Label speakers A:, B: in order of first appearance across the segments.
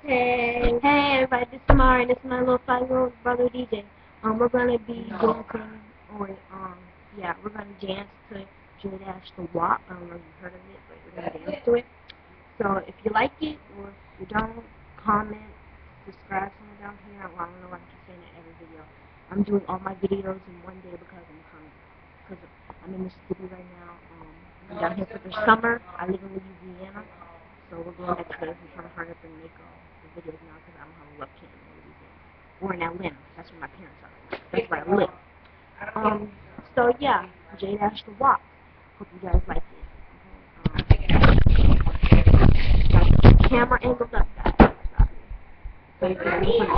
A: Hey everybody, this is Mari. This is my little 5-year-old brother DJ. We're gonna be dancing, or we're gonna dance to J Dash the WAP. I don't know if you've heard of it, but we're gonna dance to it. So if you like it, or if you don't, comment, subscribe somewhere down here. Well, I don't know why I keep saying it every video. I'm doing all my videos in one day because I'm hungry. Because I'm in Mississippi right now. I'm down here for the summer. I live in Louisiana. So we're going back today. We're trying to hurry up and make the videos now because I don't have a webcam in Louisiana. Or in Atlanta. That's where my parents are. That's where I live. So yeah, J Dash the WAP. Hope you guys like it. Got the camera angled up, guys. So you can understand.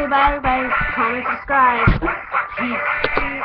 A: Okay, bye everybody. Comment, subscribe. Peace.